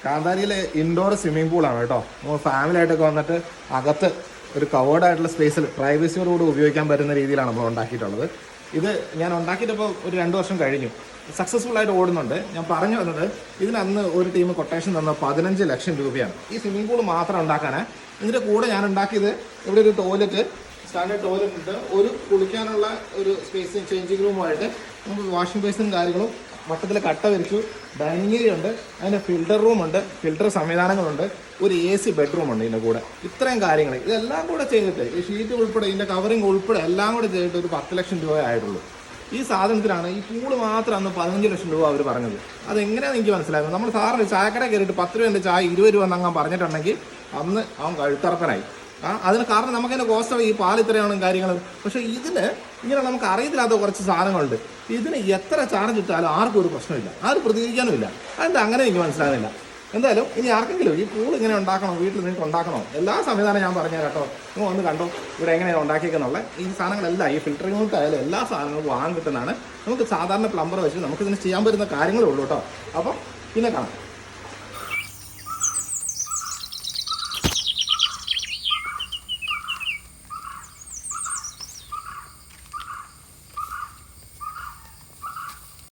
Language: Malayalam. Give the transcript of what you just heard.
കാന്താരിയിലെ ഇൻഡോർ സ്വിമ്മിംഗ് പൂളാണ് കേട്ടോ. ഫാമിലി ആയിട്ടൊക്കെ വന്നിട്ട് അകത്ത് ഒരു കവേർഡ് ആയിട്ടുള്ള സ്പേസിൽ പ്രൈവസിയോടുകൂടി ഉപയോഗിക്കാൻ പറ്റുന്ന രീതിയിലാണ് നമ്മൾ ഉണ്ടാക്കിയിട്ടുള്ളത്. ഇത് ഞാൻ ഉണ്ടാക്കിയിട്ടിപ്പോൾ ഒരു 2 വർഷം കഴിഞ്ഞു. സക്സസ്ഫുൾ ആയിട്ട് ഓടുന്നുണ്ട്. ഞാൻ പറഞ്ഞു വന്നത് ഇതിനന്ന് ഒരു ടീം കൊട്ടേഷൻ തന്ന 15 ലക്ഷം രൂപയാണ് ഈ സ്വിമ്മിംഗ് പൂൾ മാത്രം ഉണ്ടാക്കാനാണ്. ഇതിൻ്റെ കൂടെ ഞാൻ ഉണ്ടാക്കിയത് ഇവിടെ ഒരു ടോയ്ലറ്റ്, സ്റ്റാൻഡേർഡ് ടോയ്ലറ്റ് ഉണ്ട്, ഒരു കുളിക്കാനുള്ള ഒരു സ്പേസ് ചേഞ്ചിങ് റൂമുമായിട്ട് നമുക്ക് വാഷിംഗ് ബേസിനും കാര്യങ്ങളും മൊത്തത്തിൽ കട്ട വരിച്ചു. ഡൈനിങ് ഏരിയ ഉണ്ട്, അതിൻ്റെ ഫിൽറ്റർ റൂമുണ്ട്, ഫിൽറ്റർ സംവിധാനങ്ങളുണ്ട്, ഒരു AC ബെഡ്റൂമുണ്ട് ഇതിൻ്റെ കൂടെ. ഇത്രയും കാര്യങ്ങൾ ഇതെല്ലാം കൂടെ ചെയ്തിട്ട് ഈ ഷീറ്റ് ഉൾപ്പെടെ ഇതിൻ്റെ കവറിങ് ഉൾപ്പെടെ എല്ലാം കൂടെ ചെയ്തിട്ട് ഒരു 10 ലക്ഷം രൂപ ആയിട്ടുള്ളൂ. ഈ സാധനത്തിനാണ് ഈ പൂള് മാത്രം അന്ന് 15 ലക്ഷം രൂപ അവർ പറഞ്ഞത്. അതെങ്ങനെയാണെന്ന് എനിക്ക് മനസ്സിലായിരുന്നു. നമ്മൾ സാറിന് ചായക്കട കയറിയിട്ട് 10 രൂപേൻ്റെ ചായ 20 രൂപ എന്നങ്ങാൻ പറഞ്ഞിട്ടുണ്ടെങ്കിൽ അന്ന് അവൻ കഴുത്തറപ്പനായി. അതിന് കാരണം നമുക്കതിൻ്റെ കോസ്റ്റ് ഈ പാൽ ഇത്രയാണ് കാര്യങ്ങൾ. പക്ഷേ ഇതിന് ഇങ്ങനെ നമുക്ക് അറിയത്തില്ലാത്ത കുറച്ച് സാധനങ്ങളുണ്ട്. ഇതിന് എത്ര ചാർജ് ഇട്ടാലും ആർക്കും ഒരു പ്രശ്നമില്ല, ആരും പ്രതികരിക്കാനും ഇല്ല. അതെന്താ അങ്ങനെ എനിക്ക് മനസ്സിലാകുന്നില്ല. എന്തായാലും ഇനി ആർക്കെങ്കിലും ഈ പൂൾ ഇങ്ങനെ ഉണ്ടാക്കണോ, വീട്ടിൽ നിങ്ങൾക്ക് ഉണ്ടാക്കണോ, എല്ലാ സംവിധാനം ഞാൻ പറഞ്ഞുതരാം കേട്ടോ. നിങ്ങൾ ഒന്ന് കണ്ടോ ഇവിടെ എങ്ങനെയാണ് ഉണ്ടാക്കിയെന്നുള്ള. ഈ സാധനങ്ങളെല്ലാം ഈ ഫിൽറ്ററിംഗ് യൂണിറ്റായാലും എല്ലാ സാധനങ്ങളും വാങ്ങാൻ കിട്ടുന്നതാണ്. നമുക്ക് സാധാരണ പ്ലംബർ വെച്ച് നമുക്കിതിന് ചെയ്യാൻ പറ്റുന്ന കാര്യങ്ങളേ ഉള്ളൂ കേട്ടോ. അപ്പോൾ പിന്നെ കാണാം.